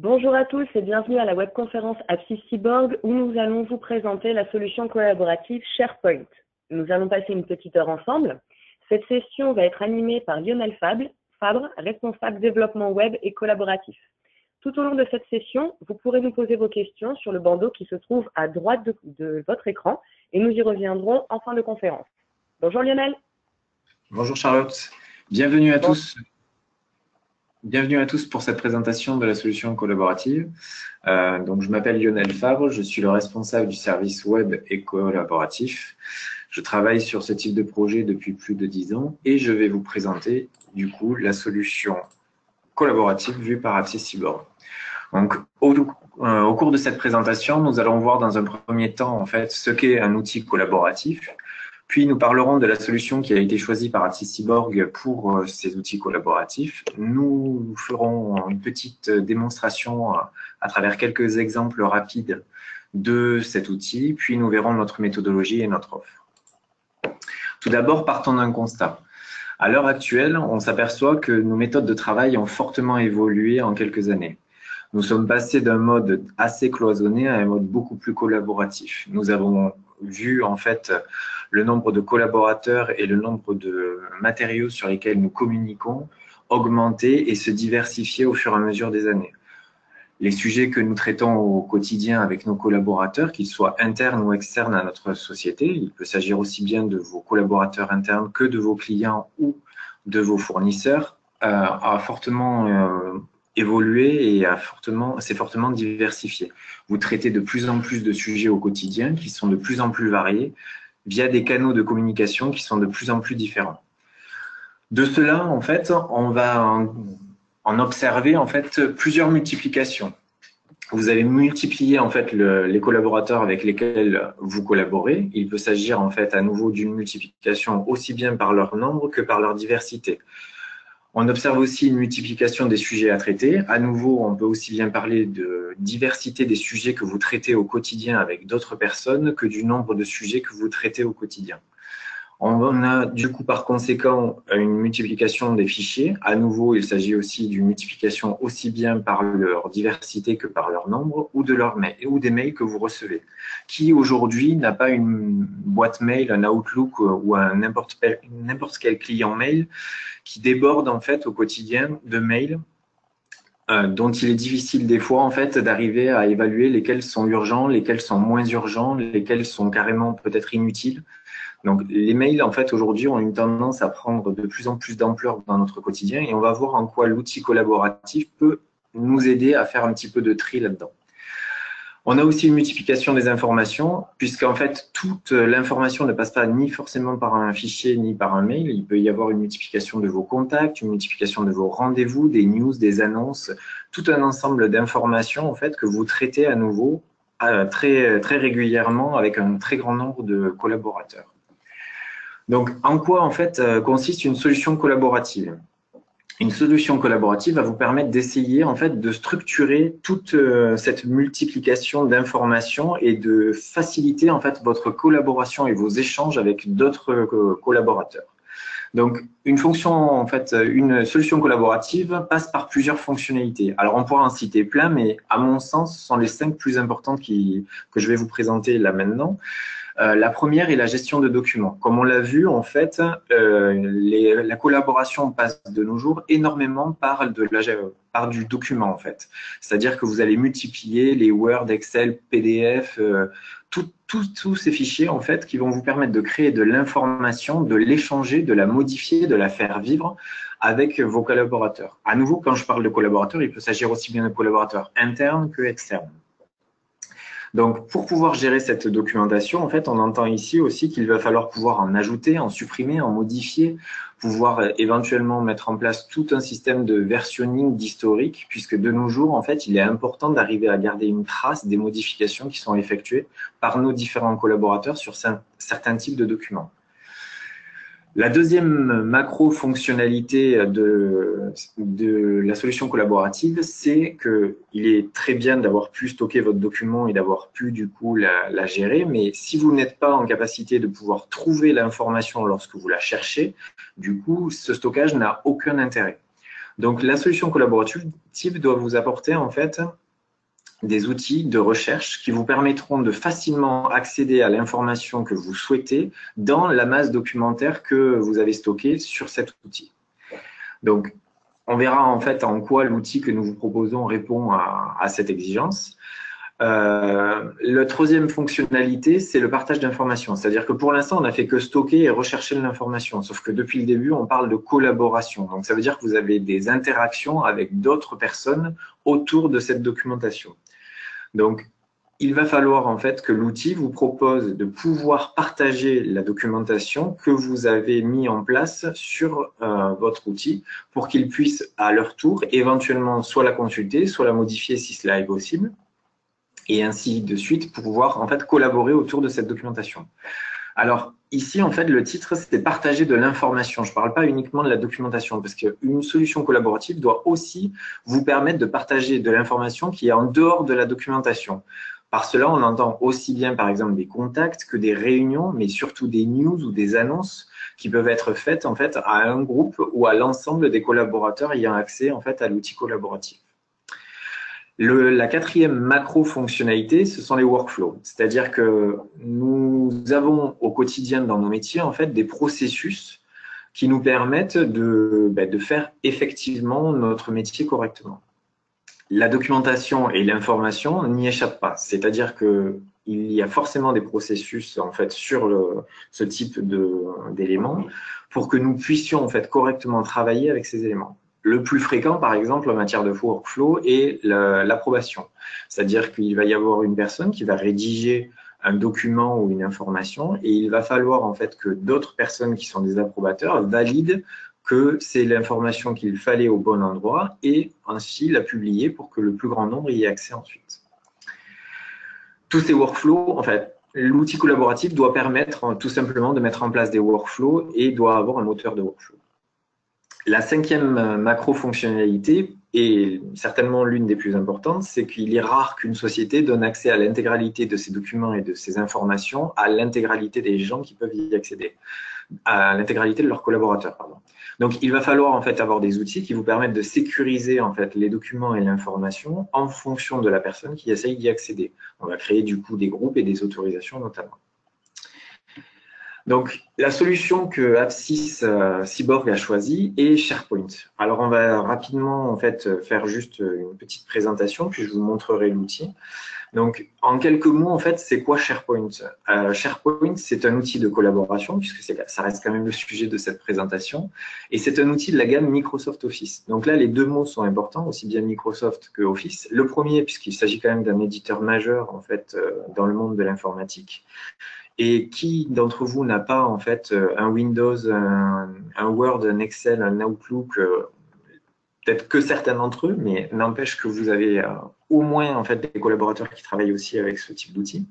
Bonjour à tous et bienvenue à la webconférence Apsis Cyborg où nous allons vous présenter la solution collaborative SharePoint. Nous allons passer une petite heure ensemble. Cette session va être animée par Lionel Fabre, responsable développement web et collaboratif. Tout au long de cette session, vous pourrez nous poser vos questions sur le bandeau qui se trouve à droite de votre écran et nous y reviendrons en fin de conférence. Bonjour Lionel. Bonjour Charlotte. Bienvenue à tous. Bienvenue à tous pour cette présentation de la solution collaborative. Donc, je m'appelle Lionel Fabre, je suis le responsable du service web et collaboratif. Je travaille sur ce type de projet depuis plus de 10 ans et je vais vous présenter du coup la solution collaborative vue par Apsis Cyborg. Donc, au cours de cette présentation, nous allons voir dans un premier temps en fait ce qu'est un outil collaboratif. Puis, nous parlerons de la solution qui a été choisie par Apsis Cyborg pour ces outils collaboratifs. Nous ferons une petite démonstration à travers quelques exemples rapides de cet outil, puis nous verrons notre méthodologie et notre offre. Tout d'abord, partons d'un constat. À l'heure actuelle, on s'aperçoit que nos méthodes de travail ont fortement évolué en quelques années. Nous sommes passés d'un mode assez cloisonné à un mode beaucoup plus collaboratif. Nous avons vu en fait le nombre de collaborateurs et le nombre de matériaux sur lesquels nous communiquons augmenter et se diversifier au fur et à mesure des années. Les sujets que nous traitons au quotidien avec nos collaborateurs, qu'ils soient internes ou externes à notre société, il peut s'agir aussi bien de vos collaborateurs internes que de vos clients ou de vos fournisseurs, a fortement évolué et s'est fortement diversifié. Vous traitez de plus en plus de sujets au quotidien qui sont de plus en plus variés via des canaux de communication qui sont de plus en plus différents. De cela, en fait, on va en observer en fait plusieurs multiplications. Vous avez multiplié en fait les collaborateurs avec lesquels vous collaborez. Il peut s'agir en fait à nouveau d'une multiplication aussi bien par leur nombre que par leur diversité. On observe aussi une multiplication des sujets à traiter. À nouveau, on peut aussi bien parler de diversité des sujets que vous traitez au quotidien avec d'autres personnes que du nombre de sujets que vous traitez au quotidien. On a du coup par conséquent une multiplication des fichiers. À nouveau, il s'agit aussi d'une multiplication aussi bien par leur diversité que par leur nombre ou des mails que vous recevez. Qui aujourd'hui n'a pas une boîte mail, un Outlook ou n'importe quel client mail qui déborde en fait au quotidien de mails dont il est difficile des fois en fait d'arriver à évaluer lesquels sont urgents, lesquels sont moins urgents, lesquels sont carrément peut-être inutiles. Donc, les mails, en fait, aujourd'hui, ont une tendance à prendre de plus en plus d'ampleur dans notre quotidien et on va voir en quoi l'outil collaboratif peut nous aider à faire un petit peu de tri là-dedans. On a aussi une multiplication des informations, puisqu'en fait, toute l'information ne passe pas ni forcément par un fichier ni par un mail. Il peut y avoir une multiplication de vos contacts, une multiplication de vos rendez-vous, des news, des annonces, tout un ensemble d'informations en fait que vous traitez à nouveau très régulièrement avec un très grand nombre de collaborateurs. Donc, en quoi en fait consiste une solution collaborative? Une solution collaborative va vous permettre d'essayer en fait de structurer toute cette multiplication d'informations et de faciliter en fait votre collaboration et vos échanges avec d'autres collaborateurs. Donc, une solution collaborative passe par plusieurs fonctionnalités. Alors, on pourra en citer plein, mais à mon sens, ce sont les 5 plus importantes que je vais vous présenter là maintenant. La première est la gestion de documents. Comme on l'a vu, en fait, la collaboration passe de nos jours énormément par du document, en fait. C'est-à-dire que vous allez multiplier les Word, Excel, PDF, tous ces fichiers, en fait, qui vont vous permettre de créer de l'information, de l'échanger, de la modifier, de la faire vivre avec vos collaborateurs. À nouveau, quand je parle de collaborateurs, il peut s'agir aussi bien de collaborateurs internes que externes. Donc, pour pouvoir gérer cette documentation, en fait, on entend ici aussi qu'il va falloir pouvoir en ajouter, en supprimer, en modifier, pouvoir éventuellement mettre en place tout un système de versionning d'historique, puisque de nos jours, en fait, il est important d'arriver à garder une trace des modifications qui sont effectuées par nos différents collaborateurs sur certains types de documents. La deuxième macro-fonctionnalité de la solution collaborative, c'est qu'il est très bien d'avoir pu stocker votre document et d'avoir pu du coup la gérer, mais si vous n'êtes pas en capacité de pouvoir trouver l'information lorsque vous la cherchez, du coup, ce stockage n'a aucun intérêt. Donc, la solution collaborative doit vous apporter en fait des outils de recherche qui vous permettront de facilement accéder à l'information que vous souhaitez dans la masse documentaire que vous avez stockée sur cet outil. Donc, on verra en fait en quoi l'outil que nous vous proposons répond à cette exigence. La troisième fonctionnalité, c'est le partage d'informations. C'est-à-dire que pour l'instant, on n'a fait que stocker et rechercher de l'information. Sauf que depuis le début, on parle de collaboration. Donc, ça veut dire que vous avez des interactions avec d'autres personnes autour de cette documentation. Donc, il va falloir en fait que l'outil vous propose de pouvoir partager la documentation que vous avez mis en place sur votre outil pour qu'ils puissent à leur tour éventuellement soit la consulter, soit la modifier si cela est possible, et ainsi de suite pour pouvoir en fait collaborer autour de cette documentation. Alors ici, en fait, le titre, c'est partager de l'information. Je ne parle pas uniquement de la documentation parce qu'une solution collaborative doit aussi vous permettre de partager de l'information qui est en dehors de la documentation. Par cela, on entend aussi bien, par exemple, des contacts que des réunions, mais surtout des news ou des annonces qui peuvent être faites en fait à un groupe ou à l'ensemble des collaborateurs ayant accès en fait à l'outil collaboratif. La quatrième macro-fonctionnalité, ce sont les workflows. C'est-à-dire que nous avons au quotidien dans nos métiers en fait des processus qui nous permettent de faire effectivement notre métier correctement. La documentation et l'information n'y échappent pas. C'est-à-dire qu'il y a forcément des processus en fait sur ce type d'éléments pour que nous puissions en fait correctement travailler avec ces éléments. Le plus fréquent, par exemple, en matière de workflow, est l'approbation. C'est-à-dire qu'il va y avoir une personne qui va rédiger un document ou une information et il va falloir en fait que d'autres personnes qui sont des approbateurs valident que c'est l'information qu'il fallait au bon endroit et ainsi la publier pour que le plus grand nombre y ait accès ensuite. Tous ces workflows, en fait, l'outil collaboratif doit permettre tout simplement de mettre en place des workflows et doit avoir un moteur de workflow. La cinquième macro-fonctionnalité, et certainement l'une des plus importantes, c'est qu'il est rare qu'une société donne accès à l'intégralité de ses documents et de ses informations à l'intégralité des gens qui peuvent y accéder, à l'intégralité de leurs collaborateurs, pardon. Donc, il va falloir en fait avoir des outils qui vous permettent de sécuriser en fait les documents et l'information en fonction de la personne qui essaye d'y accéder. On va créer du coup des groupes et des autorisations notamment. Donc, la solution que Apsys Cyborg a choisie est SharePoint. Alors, on va rapidement en fait faire juste une petite présentation, puis je vous montrerai l'outil. Donc, en quelques mots, en fait, c'est quoi SharePoint? SharePoint, c'est un outil de collaboration, puisque ça reste quand même le sujet de cette présentation, et c'est un outil de la gamme Microsoft Office. Donc là, les deux mots sont importants, aussi bien Microsoft que Office. Le premier, puisqu'il s'agit quand même d'un éditeur majeur en fait dans le monde de l'informatique. Et qui d'entre vous n'a pas en fait un Windows, un Word, un Excel, un Outlook, peut-être que certains d'entre eux, mais n'empêche que vous avez au moins en fait des collaborateurs qui travaillent aussi avec ce type d'outils.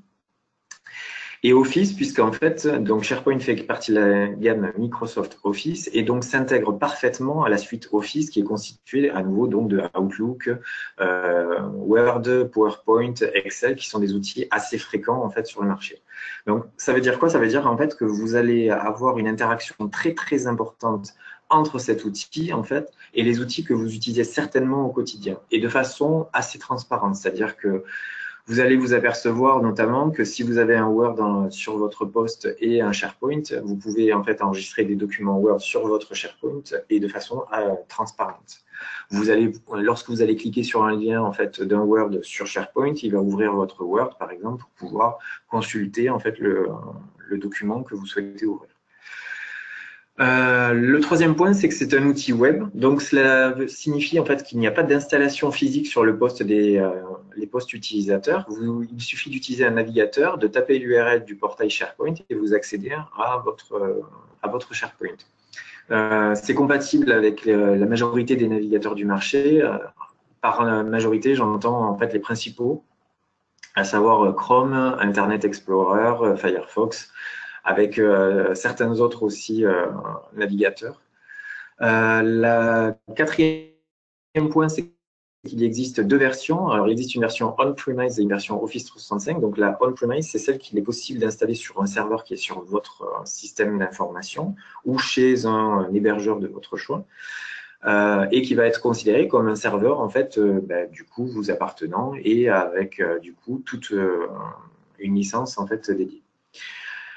Et Office, puisqu'en fait, donc SharePoint fait partie de la gamme Microsoft Office et donc s'intègre parfaitement à la suite Office qui est constituée à nouveau donc de Outlook, Word, PowerPoint, Excel, qui sont des outils assez fréquents en fait sur le marché. Donc ça veut dire quoi? Ça veut dire en fait que vous allez avoir une interaction très très importante entre cet outil en fait et les outils que vous utilisez certainement au quotidien et de façon assez transparente, c'est-à-dire que vous allez vous apercevoir notamment que si vous avez un Word sur votre poste et un SharePoint, vous pouvez en fait enregistrer des documents Word sur votre SharePoint et de façon transparente. Lorsque vous allez cliquer sur un lien en fait d'un Word sur SharePoint, il va ouvrir votre Word par exemple pour pouvoir consulter en fait le document que vous souhaitez ouvrir. Le troisième point, c'est que c'est un outil web. Donc, cela signifie en fait qu'il n'y a pas d'installation physique sur le poste les postes utilisateurs. Il suffit d'utiliser un navigateur, de taper l'URL du portail SharePoint et vous accédez à votre SharePoint. C'est compatible avec la majorité des navigateurs du marché. Par majorité, j'entends en fait les principaux, à savoir Chrome, Internet Explorer, Firefox, avec certains autres aussi navigateurs. Le quatrième point, c'est qu'il existe deux versions. Alors, il existe une version on-premise et une version Office 365. Donc, la on-premise, c'est celle qu'il est possible d'installer sur un serveur qui est sur votre système d'information ou chez un hébergeur de votre choix. et qui va être considéré comme un serveur en fait du coup vous appartenant et avec du coup toute une licence en fait dédiée.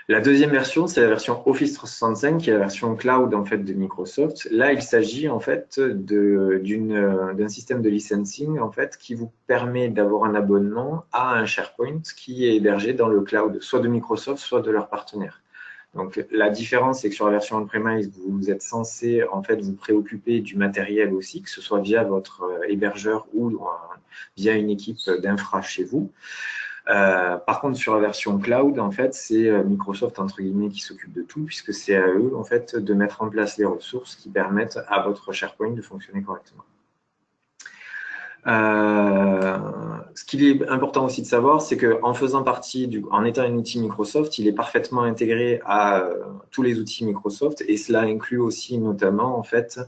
La deuxième version, c'est la version Office 365, qui est la version cloud en fait de Microsoft. Là, il s'agit en fait d'un système de licensing en fait qui vous permet d'avoir un abonnement à un SharePoint qui est hébergé dans le cloud, soit de Microsoft, soit de leurs partenaires. Donc la différence, c'est que sur la version on-premise, vous êtes censé en fait vous préoccuper du matériel aussi, que ce soit via votre hébergeur ou via une équipe d'infra chez vous. Par contre, sur la version cloud, en fait, c'est Microsoft entre guillemets qui s'occupe de tout, puisque c'est à eux en fait de mettre en place les ressources qui permettent à votre SharePoint de fonctionner correctement. Ce qu'il est important aussi de savoir, c'est qu'en faisant partie, en étant un outil Microsoft, il est parfaitement intégré à tous les outils Microsoft, et cela inclut aussi notamment en fait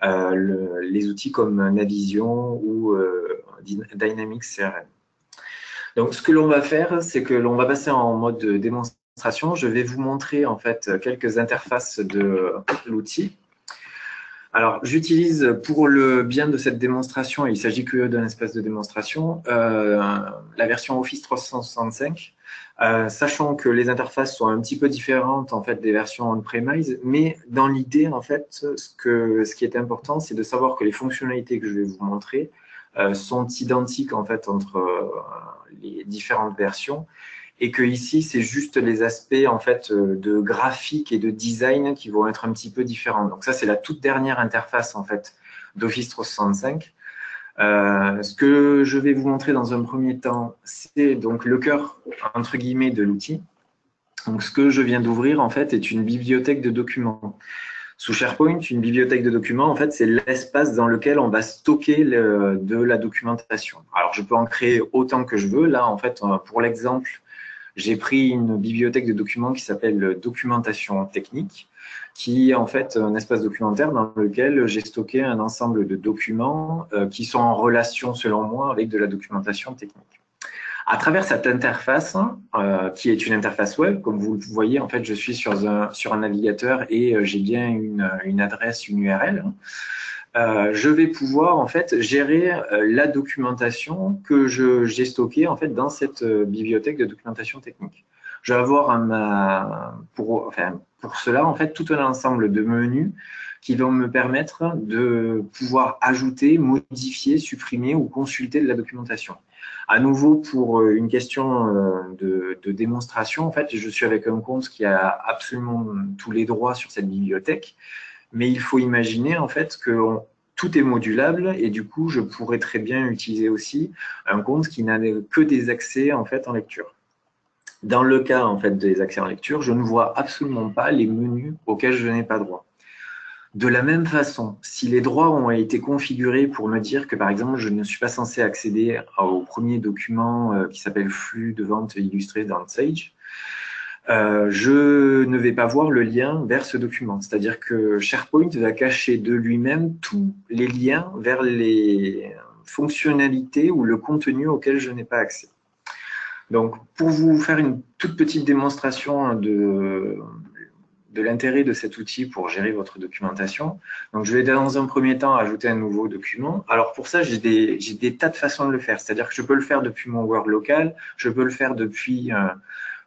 les outils comme Navision ou Dynamics CRM. Donc, ce que l'on va faire, c'est que l'on va passer en mode démonstration. Je vais vous montrer en fait quelques interfaces de l'outil. Alors, j'utilise pour le bien de cette démonstration, et il s'agit que d'un espace de démonstration, la version Office 365, sachant que les interfaces sont un petit peu différentes en fait des versions on-premise, mais dans l'idée en fait, ce qui est important, c'est de savoir que les fonctionnalités que je vais vous montrer sont identiques en fait entre les différentes versions, et que ici c'est juste les aspects en fait de graphique et de design qui vont être un petit peu différents. Donc ça c'est la toute dernière interface en fait d'Office 365. Ce que je vais vous montrer dans un premier temps, c'est donc le cœur entre guillemets de l'outil. Donc ce que je viens d'ouvrir en fait est une bibliothèque de documents. Sous SharePoint, une bibliothèque de documents, en fait, c'est l'espace dans lequel on va stocker de la documentation. Alors, je peux en créer autant que je veux. Là, en fait, pour l'exemple, j'ai pris une bibliothèque de documents qui s'appelle Documentation technique, qui est en fait un espace documentaire dans lequel j'ai stocké un ensemble de documents qui sont en relation, selon moi, avec de la documentation technique. À travers cette interface, qui est une interface web, comme vous le voyez, en fait, je suis sur un navigateur et j'ai bien une adresse, une URL. Je vais pouvoir en fait gérer la documentation que j'ai stockée en fait dans cette bibliothèque de documentation technique. Je vais avoir pour cela en fait tout un ensemble de menus qui vont me permettre de pouvoir ajouter, modifier, supprimer ou consulter de la documentation. À nouveau, pour une question de démonstration, en fait, je suis avec un compte qui a absolument tous les droits sur cette bibliothèque, mais il faut imaginer en fait que tout est modulable et du coup, je pourrais très bien utiliser aussi un compte qui n'a que des accès en fait en lecture. Dans le cas en fait des accès en lecture, je ne vois absolument pas les menus auxquels je n'ai pas droit. De la même façon, si les droits ont été configurés pour me dire que, par exemple, je ne suis pas censé accéder au premier document qui s'appelle flux de vente illustré dans Sage, je ne vais pas voir le lien vers ce document. C'est-à-dire que SharePoint va cacher de lui-même tous les liens vers les fonctionnalités ou le contenu auquel je n'ai pas accès. Donc, pour vous faire une toute petite démonstration de l'intérêt de cet outil pour gérer votre documentation. Donc, je vais dans un premier temps ajouter un nouveau document. Alors, pour ça, j'ai des tas de façons de le faire. C'est-à-dire que je peux le faire depuis mon Word local, je peux le faire depuis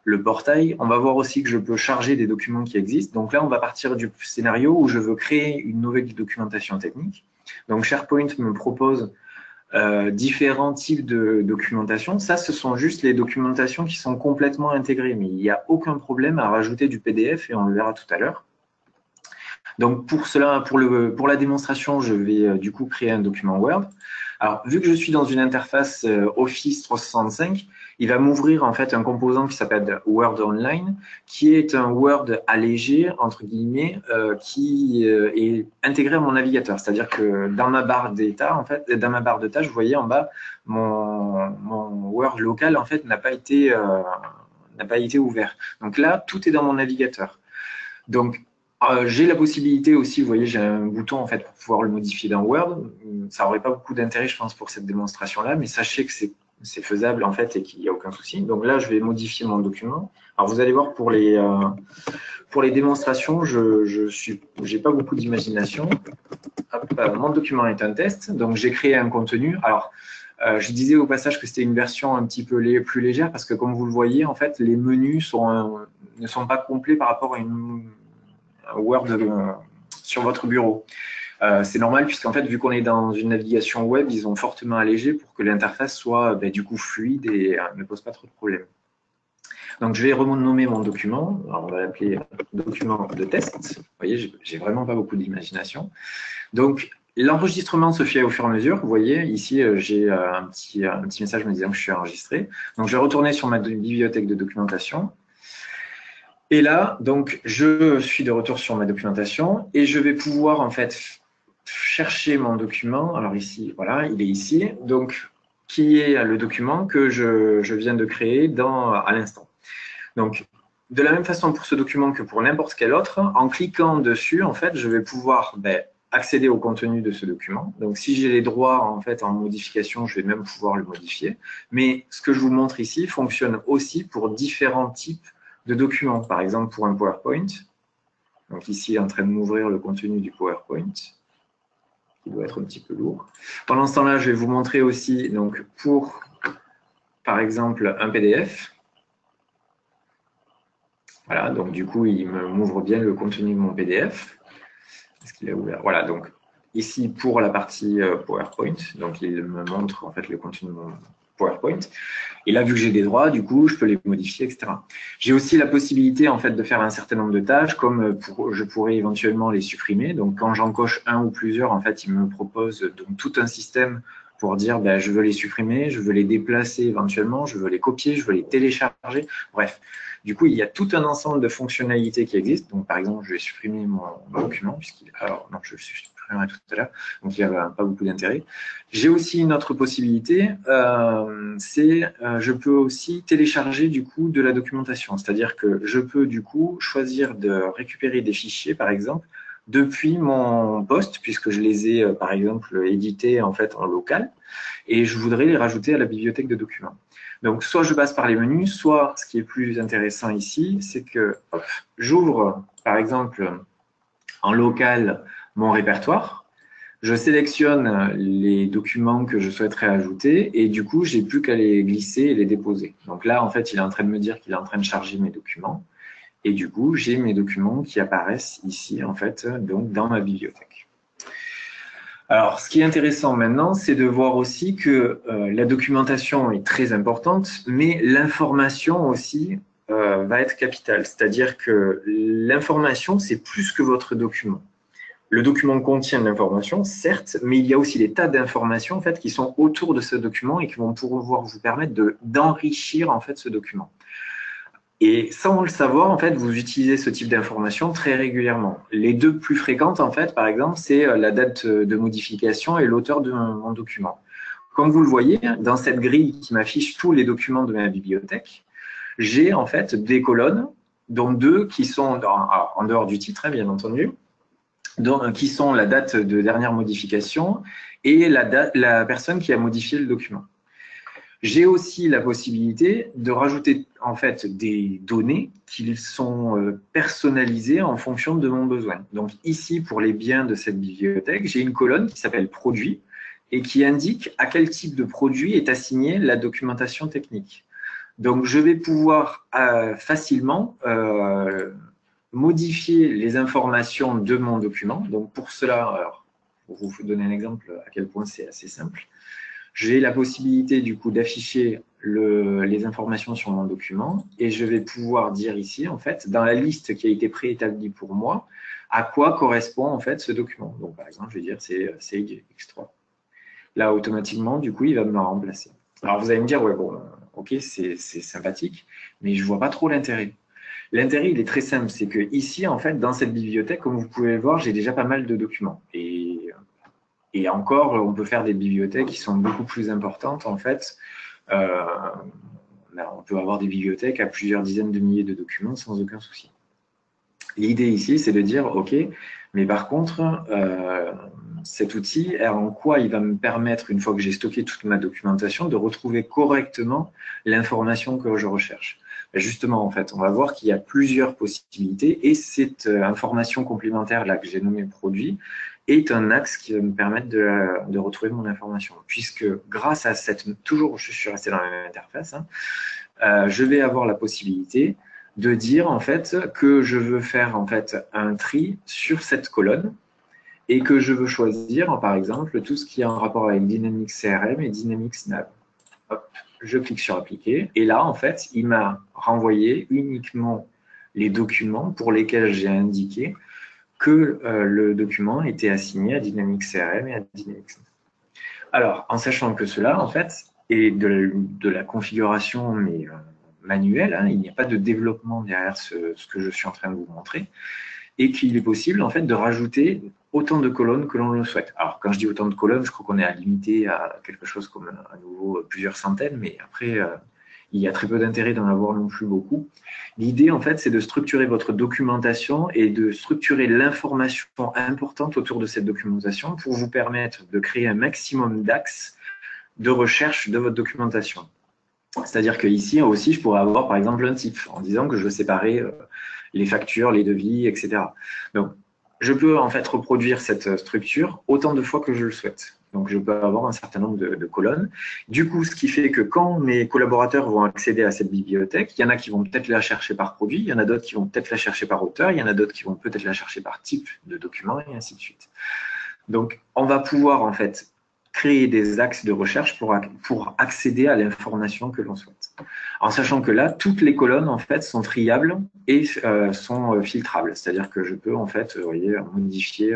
le portail. On va voir aussi que je peux charger des documents qui existent. Donc là, on va partir du scénario où je veux créer une nouvelle documentation technique. Donc, SharePoint me propose différents types de documentation. Ça, ce sont juste les documentations qui sont complètement intégrées, mais il n'y a aucun problème à rajouter du PDF et on le verra tout à l'heure. Donc pour cela, pour la démonstration, je vais du coup créer un document Word. Alors vu que je suis dans une interface Office 365, il va m'ouvrir en fait un composant qui s'appelle Word Online, qui est un Word allégé entre guillemets, qui est intégré à mon navigateur. C'est-à-dire que dans ma barre d'état, en fait, dans ma barre de tâches, vous voyez en bas, mon Word local en fait n'a pas été ouvert. Donc là, tout est dans mon navigateur. Donc j'ai la possibilité aussi, vous voyez, j'ai un bouton en fait pour pouvoir le modifier dans Word. Ça n'aurait pas beaucoup d'intérêt, je pense, pour cette démonstration-là, mais sachez que c'est c'est faisable en fait et qu'il n'y a aucun souci. Donc là, je vais modifier mon document. Alors vous allez voir pour les démonstrations, je n'ai pas beaucoup d'imagination. Mon document est un test, donc j'ai créé un contenu. Alors, je disais au passage que c'était une version un petit peu plus légère parce que comme vous le voyez, en fait, les menus ne sont pas complets par rapport à un Word sur votre bureau. C'est normal puisqu'en fait, vu qu'on est dans une navigation web, ils ont fortement allégé pour que l'interface soit du coup fluide et ne pose pas trop de problèmes. Donc, je vais renommer mon document. Alors, on va l'appeler document de test. Vous voyez, j'ai vraiment pas beaucoup d'imagination. Donc, l'enregistrement se fait au fur et à mesure. Vous voyez, ici, j'ai un petit message me disant que je suis enregistré. Donc, je vais retourner sur ma bibliothèque de documentation. Et là, donc, je suis de retour sur ma documentation et je vais pouvoir, en fait, chercher mon document. Alors ici, voilà, il est ici. Donc, qui est le document que je viens de créer à l'instant. Donc, de la même façon pour ce document que pour n'importe quel autre, en cliquant dessus, en fait, je vais pouvoir accéder au contenu de ce document. Donc, si j'ai les droits en fait en modification, je vais même pouvoir le modifier. Mais ce que je vous montre ici fonctionne aussi pour différents types de documents. Par exemple, pour un PowerPoint. Donc ici, il est en train de m'ouvrir le contenu du PowerPoint, qui doit être un petit peu lourd. Pendant ce temps-là, je vais vous montrer aussi donc pour, par exemple, un PDF. Voilà, donc du coup, il m'ouvre bien le contenu de mon PDF. Est-ce qu'il est ouvert? Voilà, donc ici pour la partie PowerPoint, donc il me montre en fait le contenu de mon PowerPoint. Et là, vu que j'ai des droits, du coup, je peux les modifier, etc. J'ai aussi la possibilité en fait de faire un certain nombre de tâches, comme je pourrais éventuellement les supprimer. Donc quand j'en coche un ou plusieurs, en fait, il me propose donc tout un système pour dire je veux les supprimer, je veux les déplacer éventuellement, je veux les copier, je veux les télécharger. Bref, du coup, il y a tout un ensemble de fonctionnalités qui existent. Donc, par exemple, je vais supprimer mon document, alors non, je le supprimerai tout à l'heure, donc il n'y a pas beaucoup d'intérêt. J'ai aussi une autre possibilité, je peux aussi télécharger du coup de la documentation. C'est-à-dire que je peux du coup choisir de récupérer des fichiers, par exemple, depuis mon poste, puisque je les ai, par exemple, édités en fait en local, et je voudrais les rajouter à la bibliothèque de documents. Donc, soit je passe par les menus, soit, ce qui est plus intéressant ici, c'est que j'ouvre, par exemple, en local, mon répertoire, je sélectionne les documents que je souhaiterais ajouter et du coup, j'ai plus qu'à les glisser et les déposer. Donc là, en fait, il est en train de me dire qu'il est en train de charger mes documents et du coup, j'ai mes documents qui apparaissent ici, en fait, donc dans ma bibliothèque. Alors, ce qui est intéressant maintenant, c'est de voir aussi que la documentation est très importante, mais l'information aussi va être capitale. C'est-à-dire que l'information, c'est plus que votre document. Le document contient de l'information, certes, mais il y a aussi des tas d'informations en fait, qui sont autour de ce document et qui vont pouvoir vous permettre d'enrichir en fait, ce document. Et sans le savoir, en fait, vous utilisez ce type d'informations très régulièrement. Les deux plus fréquentes, en fait, par exemple, c'est la date de modification et l'auteur de mon document. Comme vous le voyez, dans cette grille qui m'affiche tous les documents de ma bibliothèque, j'ai en fait des colonnes, dont deux qui sont en dehors du titre, hein, bien entendu, qui sont la date de dernière modification et la personne qui a modifié le document. J'ai aussi la possibilité de rajouter en fait des données qui sont personnalisées en fonction de mon besoin. Donc ici, pour les biens de cette bibliothèque, j'ai une colonne qui s'appelle Produits et qui indique à quel type de produit est assignée la documentation technique. Donc je vais pouvoir facilement modifier les informations de mon document. Donc pour cela, alors, pour vous donner un exemple à quel point c'est assez simple, j'ai la possibilité du coup d'afficher les informations sur mon document et je vais pouvoir dire ici, en fait, dans la liste qui a été préétablie pour moi, à quoi correspond en fait ce document. Donc par exemple, je vais dire c'est X3. Là, automatiquement, du coup, il va me le remplacer. Alors vous allez me dire, ouais, bon, ok, c'est sympathique, mais je ne vois pas trop l'intérêt. L'intérêt, il est très simple, c'est que ici, en fait, dans cette bibliothèque, comme vous pouvez le voir, j'ai déjà pas mal de documents. Et encore, on peut faire des bibliothèques qui sont beaucoup plus importantes, en fait. On peut avoir des bibliothèques à plusieurs dizaines de milliers de documents sans aucun souci. L'idée ici, c'est de dire, OK, mais par contre, cet outil et en quoi il va me permettre, une fois que j'ai stocké toute ma documentation, de retrouver correctement l'information que je recherche. Et justement, en fait, on va voir qu'il y a plusieurs possibilités et cette information complémentaire là que j'ai nommée produit est un axe qui va me permettre de retrouver mon information. Puisque grâce à cette, toujours je suis resté dans la même interface, je vais avoir la possibilité de dire en fait que je veux faire en fait un tri sur cette colonne et que je veux choisir par exemple tout ce qui est en rapport avec Dynamics CRM et Dynamics NAV. Hop, je clique sur appliquer et là en fait il m'a renvoyé uniquement les documents pour lesquels j'ai indiqué que le document était assigné à Dynamics CRM et à Dynamics NAV. Alors en sachant que cela en fait est de la configuration mais manuel, il n'y a pas de développement derrière ce que je suis en train de vous montrer, et qu'il est possible en fait de rajouter autant de colonnes que l'on le souhaite. Alors quand je dis autant de colonnes, je crois qu'on est limité à quelque chose comme à nouveau plusieurs centaines, mais après il y a très peu d'intérêt d'en avoir non plus beaucoup. L'idée en fait c'est de structurer votre documentation et de structurer l'information importante autour de cette documentation pour vous permettre de créer un maximum d'axes de recherche de votre documentation. C'est-à-dire qu'ici aussi, je pourrais avoir par exemple un type en disant que je veux séparer les factures, les devis, etc. Donc, je peux en fait reproduire cette structure autant de fois que je le souhaite. Donc, je peux avoir un certain nombre de colonnes. Du coup, ce qui fait que quand mes collaborateurs vont accéder à cette bibliothèque, il y en a qui vont peut-être la chercher par produit, il y en a d'autres qui vont peut-être la chercher par auteur, il y en a d'autres qui vont peut-être la chercher par type de document et ainsi de suite. Donc, on va pouvoir en fait créer des axes de recherche pour accéder à l'information que l'on souhaite. En sachant que là, toutes les colonnes en fait sont triables et sont filtrables. C'est-à-dire que je peux en fait, vous voyez, modifier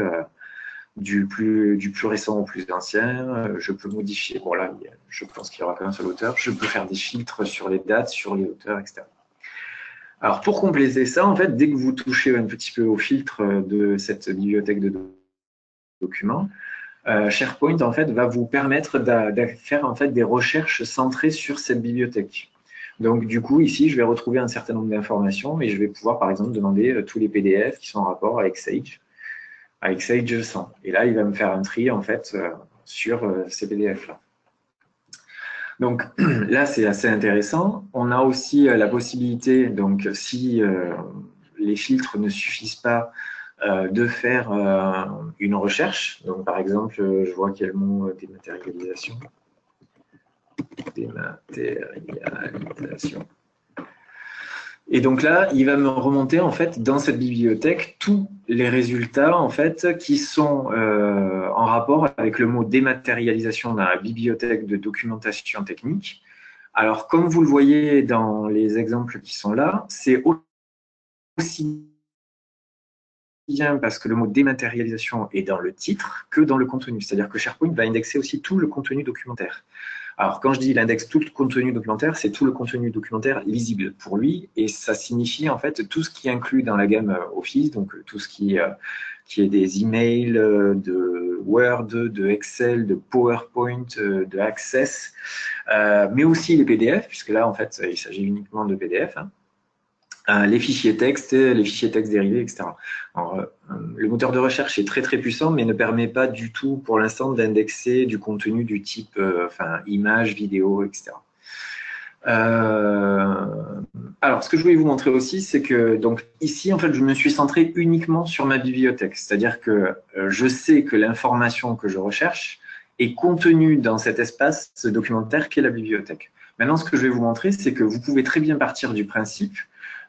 du plus récent au plus ancien. Je peux modifier, bon là, je pense qu'il y aura qu'un seul auteur. Je peux faire des filtres sur les dates, sur les auteurs, etc. Alors pour compléter ça, en fait, dès que vous touchez un petit peu au filtre de cette bibliothèque de documents, SharePoint en fait va vous permettre de faire en fait des recherches centrées sur cette bibliothèque. Donc du coup ici je vais retrouver un certain nombre d'informations et je vais pouvoir par exemple demander tous les PDF qui sont en rapport avec Sage 100. Et là il va me faire un tri en fait sur ces PDF là. Donc là c'est assez intéressant. On a aussi la possibilité, donc si les filtres ne suffisent pas, de faire une recherche. Donc, par exemple, je vois qu'il y a le mot dématérialisation. Dématérialisation. Et donc là, il va me remonter en fait dans cette bibliothèque tous les résultats en fait qui sont en rapport avec le mot dématérialisation dans la bibliothèque de documentation technique. Alors, comme vous le voyez dans les exemples qui sont là, c'est aussi bien parce que le mot dématérialisation est dans le titre que dans le contenu. C'est-à-dire que SharePoint va indexer aussi tout le contenu documentaire. Alors, quand je dis il indexe tout le contenu documentaire, c'est tout le contenu documentaire lisible pour lui, et ça signifie en fait tout ce qui est inclus dans la gamme Office, donc tout ce qui est des emails, de Word, de Excel, de PowerPoint, de Access, mais aussi les PDF, puisque là en fait il s'agit uniquement de PDF. Les fichiers texte dérivés, etc. Alors, le moteur de recherche est très très puissant, mais ne permet pas du tout pour l'instant d'indexer du contenu du type images, vidéos, etc. Alors, ce que je voulais vous montrer aussi, c'est que donc ici, en fait, je me suis centré uniquement sur ma bibliothèque. C'est-à-dire que je sais que l'information que je recherche est contenue dans cet espace documentaire qu'est la bibliothèque. Maintenant, ce que je vais vous montrer, c'est que vous pouvez très bien partir du principe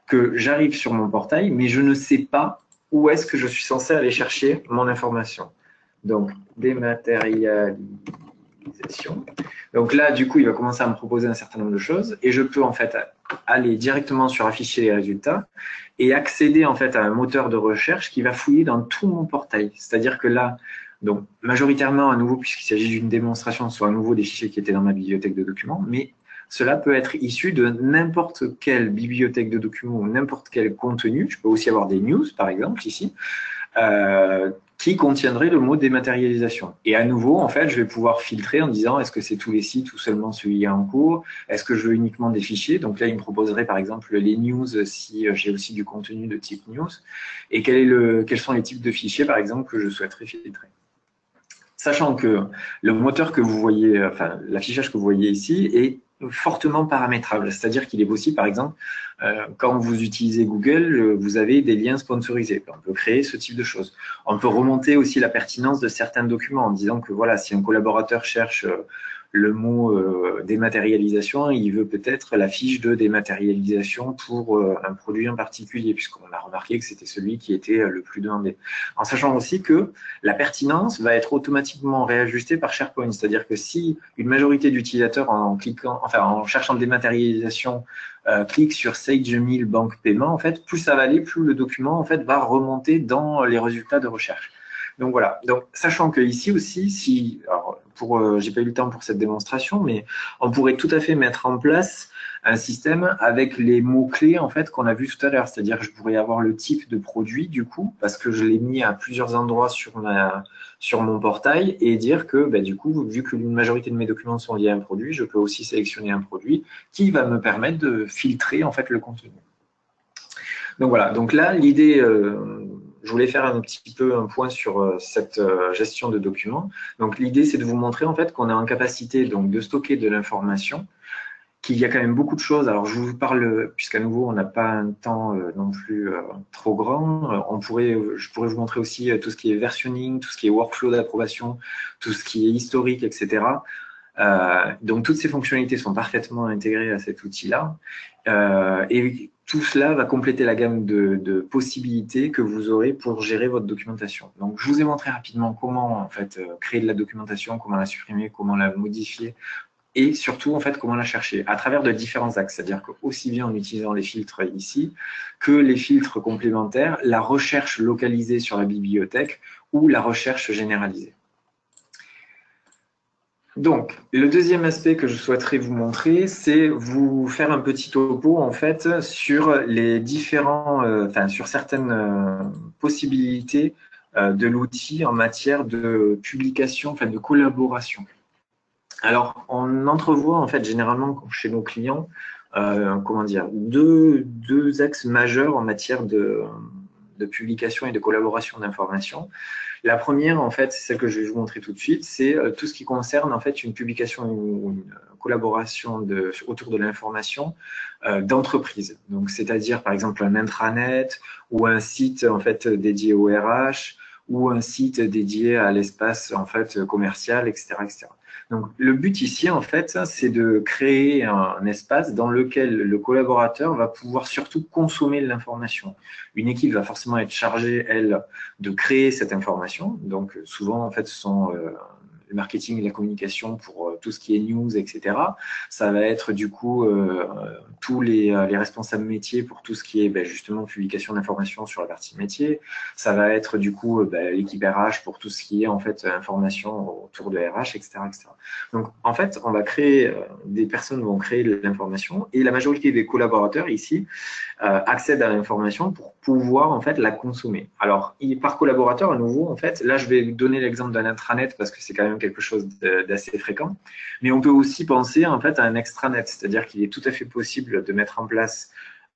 que j'arrive sur mon portail, mais je ne sais pas où est-ce que je suis censé aller chercher mon information. Donc, dématérialisation. Donc là, du coup, il va commencer à me proposer un certain nombre de choses et je peux en fait aller directement sur afficher les résultats et accéder en fait à un moteur de recherche qui va fouiller dans tout mon portail. C'est-à-dire que là, donc majoritairement à nouveau, puisqu'il s'agit d'une démonstration, soit à nouveau des fichiers qui étaient dans ma bibliothèque de documents, mais cela peut être issu de n'importe quelle bibliothèque de documents ou n'importe quel contenu. Je peux aussi avoir des news, par exemple, ici, qui contiendraient le mot dématérialisation. Et à nouveau, en fait, je vais pouvoir filtrer en disant est-ce que c'est tous les sites ou seulement celui en cours? Est-ce que je veux uniquement des fichiers? Donc là, il me proposerait par exemple les news si j'ai aussi du contenu de type news. Et quels sont les types de fichiers, par exemple, que je souhaiterais filtrer. Sachant que le moteur que vous voyez, enfin l'affichage que vous voyez ici est fortement paramétrable, c'est-à-dire qu'il est possible, par exemple, quand vous utilisez Google, vous avez des liens sponsorisés. On peut créer ce type de choses. On peut remonter aussi la pertinence de certains documents en disant que voilà, si un collaborateur cherche le mot dématérialisation, il veut peut-être la fiche de dématérialisation pour un produit en particulier, puisqu'on a remarqué que c'était celui qui était le plus demandé. En sachant aussi que la pertinence va être automatiquement réajustée par SharePoint, c'est-à-dire que si une majorité d'utilisateurs en cliquant, enfin en cherchant dématérialisation, clique sur Sage 1000 banque paiement, en fait, plus ça va aller, plus le document en fait va remonter dans les résultats de recherche. Donc voilà. Donc sachant que ici aussi, si, alors j'ai pas eu le temps pour cette démonstration, mais on pourrait tout à fait mettre en place un système avec les mots-clés en fait qu'on a vu tout à l'heure. C'est-à-dire que je pourrais avoir le type de produit du coup, parce que je l'ai mis à plusieurs endroits sur mon portail et dire que bah, du coup, vu que une majorité de mes documents sont liés à un produit, je peux aussi sélectionner un produit qui va me permettre de filtrer en fait le contenu. Donc voilà. Donc là, l'idée je voulais faire un petit peu un point sur cette gestion de documents. Donc l'idée, c'est de vous montrer en fait qu'on est en capacité donc de stocker de l'information, qu'il y a quand même beaucoup de choses. Alors je vous parle, puisqu'à nouveau on n'a pas un temps non plus trop grand, je pourrais vous montrer aussi tout ce qui est versionning, tout ce qui est workflow d'approbation, tout ce qui est historique, etc. Donc toutes ces fonctionnalités sont parfaitement intégrées à cet outil-là. Et tout cela va compléter la gamme de possibilités que vous aurez pour gérer votre documentation. Donc, je vous ai montré rapidement comment en fait créer de la documentation, comment la supprimer, comment la modifier, et surtout en fait comment la chercher à travers de différents axes. C'est-à-dire que aussi bien en utilisant les filtres ici que les filtres complémentaires, la recherche localisée sur la bibliothèque ou la recherche généralisée. Donc, le deuxième aspect que je souhaiterais vous montrer, c'est vous faire un petit topo en fait sur les différents, sur certaines possibilités de l'outil en matière de publication, enfin de collaboration. Alors, on entrevoit en fait généralement chez nos clients, comment dire, deux axes majeurs en matière de publication et de collaboration d'informations. La première, en fait, c'est celle que je vais vous montrer tout de suite, c'est tout ce qui concerne en fait une publication ou une collaboration autour de l'information d'entreprise. Donc, c'est-à-dire par exemple un intranet ou un site en fait dédié au RH ou un site dédié à l'espace en fait commercial, etc., etc. Donc, le but ici, en fait, c'est de créer un espace dans lequel le collaborateur va pouvoir surtout consommer l'information. Une équipe va forcément être chargée, elle, de créer cette information. Donc, souvent, en fait, ce sont le marketing et la communication pour tout ce qui est news, etc. Ça va être du coup tous les responsables métiers pour tout ce qui est justement publication d'informations sur la partie métier. Ça va être du coup l'équipe RH pour tout ce qui est en fait information autour de RH, etc., etc. Donc en fait, on va créer, des personnes vont créer de l'information et la majorité des collaborateurs ici accèdent à l'information pour pouvoir en fait la consommer. Alors par collaborateur à nouveau en fait, là je vais donner l'exemple d'un intranet parce que c'est quand même quelque chose d'assez fréquent, mais on peut aussi penser en fait à un extranet, c'est-à-dire qu'il est tout à fait possible de mettre en place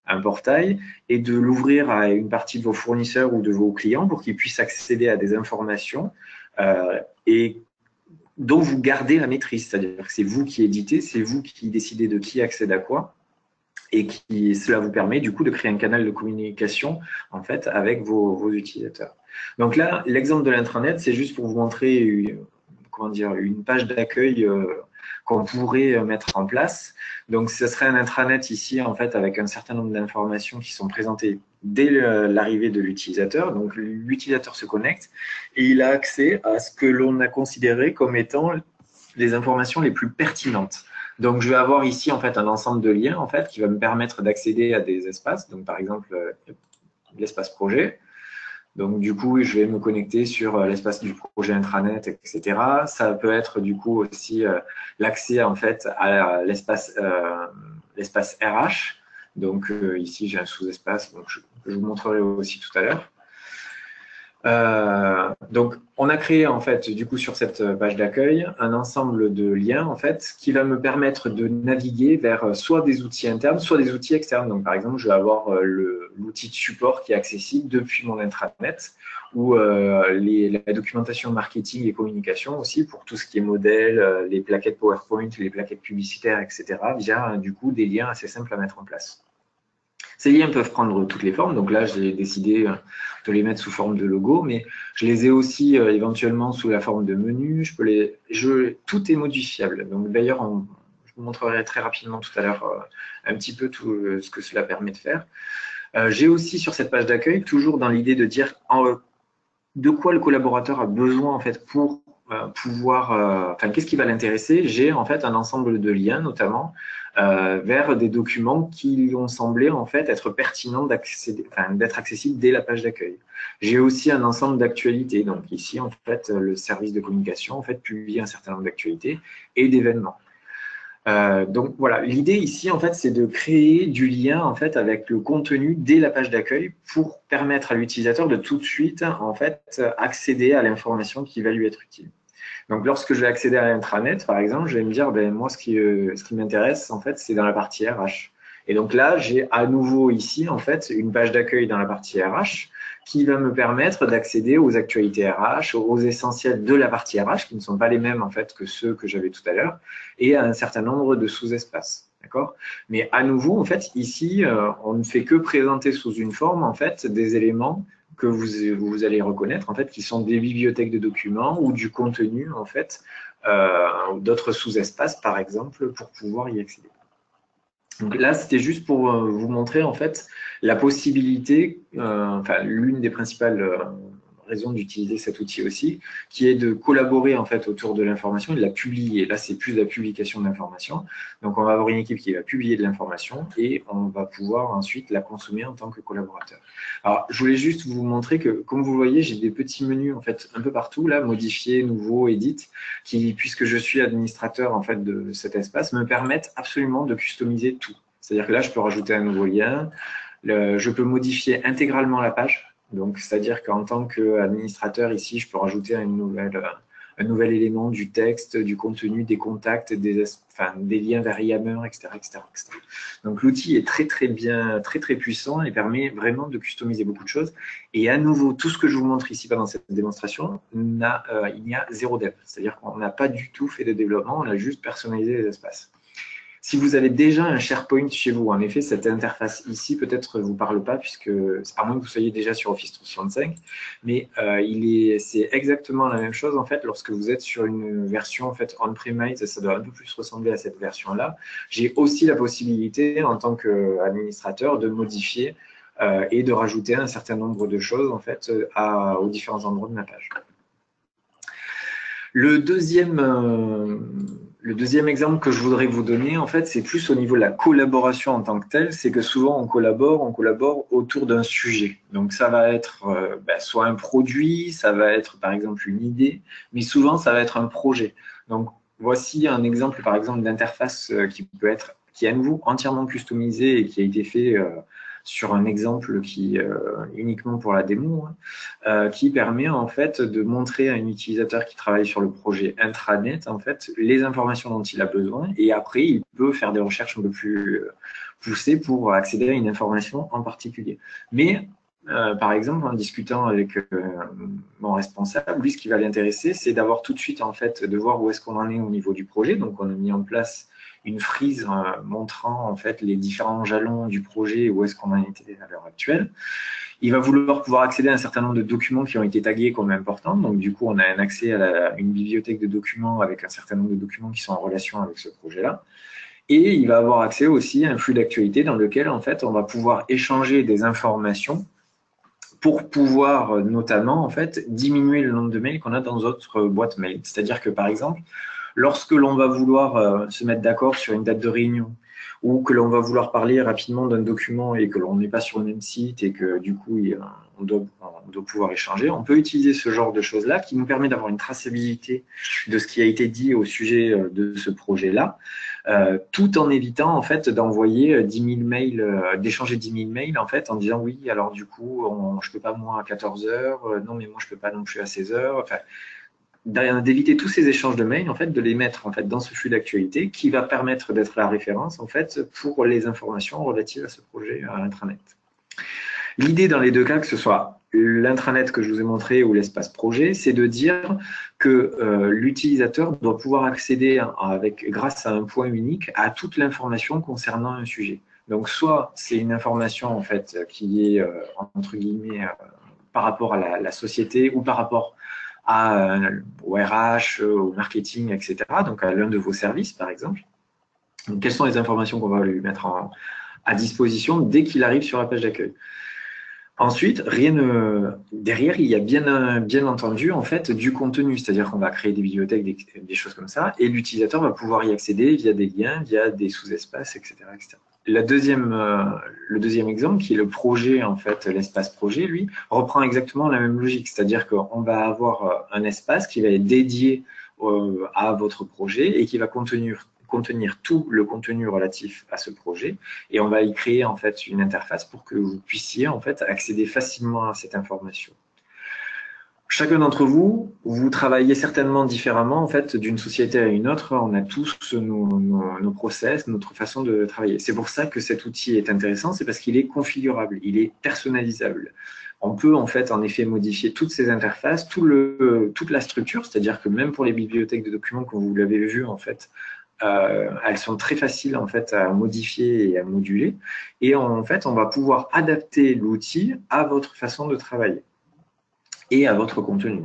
un portail et de l'ouvrir à une partie de vos fournisseurs ou de vos clients pour qu'ils puissent accéder à des informations et dont vous gardez la maîtrise, c'est-à-dire que c'est vous qui éditez, c'est vous qui décidez de qui accède à quoi. Et cela vous permet du coup de créer un canal de communication en fait avec vos utilisateurs. Donc là, l'exemple de l'intranet, c'est juste pour vous montrer une page d'accueil qu'on pourrait mettre en place. Donc, ce serait un intranet ici en fait avec un certain nombre d'informations qui sont présentées dès l'arrivée de l'utilisateur. Donc, l'utilisateur se connecte et il a accès à ce que l'on a considéré comme étant les informations les plus pertinentes. Donc, je vais avoir ici en fait un ensemble de liens en fait qui va me permettre d'accéder à des espaces. Donc, par exemple, l'espace projet. Donc, du coup, je vais me connecter sur l'espace du projet intranet, etc. Ça peut être du coup aussi l'accès en fait à l'espace RH. Donc, ici, j'ai un sous-espace. Donc, je vous montrerai aussi tout à l'heure. Donc, on a créé en fait, du coup, sur cette page d'accueil, un ensemble de liens en fait qui va me permettre de naviguer vers soit des outils internes, soit des outils externes. Donc, par exemple, je vais avoir l'outil de support qui est accessible depuis mon intranet ou la documentation marketing et communication aussi pour tout ce qui est modèle, les plaquettes PowerPoint, les plaquettes publicitaires, etc. via du coup des liens assez simples à mettre en place. Ces liens peuvent prendre toutes les formes, donc là j'ai décidé de les mettre sous forme de logo, mais je les ai aussi éventuellement sous la forme de menu. Tout est modifiable. Donc d'ailleurs, je vous montrerai très rapidement tout à l'heure un petit peu tout ce que cela permet de faire. J'ai aussi sur cette page d'accueil, toujours dans l'idée de dire de quoi le collaborateur a besoin en fait pour pouvoir, qu'est-ce qui va l'intéresser. J'ai en fait un ensemble de liens, notamment vers des documents qui lui ont semblé en fait être pertinents d'être accessibles dès la page d'accueil. J'ai aussi un ensemble d'actualités. Donc ici, en fait, le service de communication en fait publie un certain nombre d'actualités et d'événements. Donc voilà, l'idée ici en fait c'est de créer du lien en fait avec le contenu dès la page d'accueil pour permettre à l'utilisateur de tout de suite en fait accéder à l'information qui va lui être utile. Donc lorsque je vais accéder à l'intranet par exemple, je vais me dire moi ce qui m'intéresse en fait c'est dans la partie RH. Et donc là j'ai à nouveau ici en fait une page d'accueil dans la partie RH qui va me permettre d'accéder aux actualités RH, aux essentiels de la partie RH, qui ne sont pas les mêmes en fait que ceux que j'avais tout à l'heure, et à un certain nombre de sous-espaces. D'accord ? Mais à nouveau, en fait, ici, on ne fait que présenter sous une forme en fait des éléments que vous allez reconnaître en fait, qui sont des bibliothèques de documents ou du contenu en fait, d'autres sous-espaces par exemple, pour pouvoir y accéder. Donc là, c'était juste pour vous montrer en fait la possibilité, l'une des principales raisons d'utiliser cet outil aussi, qui est de collaborer en fait autour de l'information et de la publier. Là, c'est plus la publication d'informations. Donc, on va avoir une équipe qui va publier de l'information et on va pouvoir ensuite la consommer en tant que collaborateur. Alors, je voulais juste vous montrer que, comme vous voyez, j'ai des petits menus en fait un peu partout là, modifier, nouveau, edit, qui, puisque je suis administrateur en fait de cet espace, me permettent absolument de customiser tout. C'est-à-dire que là, je peux rajouter un nouveau lien, je peux modifier intégralement la page. Donc, c'est-à-dire qu'en tant qu'administrateur, ici, je peux rajouter un nouvel élément du texte, du contenu, des contacts, des liens vers Yammer, etc., etc., etc. Donc, l'outil est très, très bien, très, très puissant et permet vraiment de customiser beaucoup de choses. Et à nouveau, tout ce que je vous montre ici pendant cette démonstration, il y a zéro dev. C'est-à-dire qu'on n'a pas du tout fait de développement, on a juste personnalisé les espaces. Si vous avez déjà un SharePoint chez vous, en effet, cette interface ici peut-être ne vous parle pas, puisque à moins que vous soyez déjà sur Office 365, mais c'est exactement la même chose en fait lorsque vous êtes sur une version en fait on-premise, ça doit un peu plus ressembler à cette version-là. J'ai aussi la possibilité en tant qu'administrateur de modifier et de rajouter un certain nombre de choses en fait aux différents endroits de ma page. Le deuxième exemple que je voudrais vous donner, en fait, c'est plus au niveau de la collaboration en tant que telle. C'est que souvent, on collabore autour d'un sujet. Donc, ça va être soit un produit, ça va être par exemple une idée, mais souvent, ça va être un projet. Donc, voici un exemple, par exemple, d'interface qui est à nouveau entièrement customisé et qui a été fait sur un exemple qui uniquement pour la démo, qui permet en fait de montrer à un utilisateur qui travaille sur le projet intranet en fait les informations dont il a besoin et après il peut faire des recherches un peu plus poussées pour accéder à une information en particulier. Mais par exemple, en discutant avec mon responsable, lui, ce qui va l'intéresser, c'est d'avoir tout de suite, en fait, de voir où est-ce qu'on en est au niveau du projet. Donc, on a mis en place une frise montrant, en fait, les différents jalons du projet et où est-ce qu'on en était à l'heure actuelle. Il va vouloir pouvoir accéder à un certain nombre de documents qui ont été tagués comme importants. Donc, du coup, on a un accès à une bibliothèque de documents avec un certain nombre de documents qui sont en relation avec ce projet-là. Et il va avoir accès aussi à un flux d'actualité dans lequel, en fait, on va pouvoir échanger des informations pour pouvoir notamment en fait diminuer le nombre de mails qu'on a dans notre boîte mail. C'est-à-dire que par exemple, lorsque l'on va vouloir se mettre d'accord sur une date de réunion ou que l'on va vouloir parler rapidement d'un document et que l'on n'est pas sur le même site et que du coup on doit pouvoir échanger, on peut utiliser ce genre de choses-là qui nous permet d'avoir une traçabilité de ce qui a été dit au sujet de ce projet-là, tout en évitant en fait d'envoyer 10 000 mails, d'échanger 10 000 mails en fait en disant oui, alors du coup, je peux pas moi à 14 heures, non mais moi je peux pas non plus à 16 heures. Enfin, d'éviter tous ces échanges de mails, en fait, de les mettre en fait dans ce flux d'actualité qui va permettre d'être la référence en fait pour les informations relatives à ce projet à l'intranet. L'idée dans les deux cas, que ce soit l'intranet que je vous ai montré ou l'espace projet, c'est de dire que l'utilisateur doit pouvoir accéder grâce à un point unique à toute l'information concernant un sujet. Donc, soit c'est une information en fait qui est entre guillemets par rapport à la société ou par rapport au RH, au marketing, etc. Donc, à l'un de vos services, par exemple. Donc, quelles sont les informations qu'on va lui mettre à disposition dès qu'il arrive sur la page d'accueil? Ensuite, derrière, il y a bien entendu en fait du contenu, c'est-à-dire qu'on va créer des bibliothèques, des choses comme ça, et l'utilisateur va pouvoir y accéder via des liens, via des sous-espaces, etc., etc. Le deuxième exemple, qui est le projet, en fait, l'espace projet, lui, reprend exactement la même logique, c'est-à-dire qu'on va avoir un espace qui va être dédié à votre projet et qui va contenir tout le contenu relatif à ce projet, et on va y créer en fait une interface pour que vous puissiez en fait accéder facilement à cette information. Chacun d'entre vous, vous travaillez certainement différemment en fait d'une société à une autre. On a tous nos process, notre façon de travailler. C'est pour ça que cet outil est intéressant, c'est parce qu'il est configurable, il est personnalisable. On peut en fait en effet modifier toutes ces interfaces, toute la structure, c'est-à-dire que même pour les bibliothèques de documents, comme vous l'avez vu en fait, elles sont très faciles en fait à modifier et à moduler. Et en fait, on va pouvoir adapter l'outil à votre façon de travailler et à votre contenu.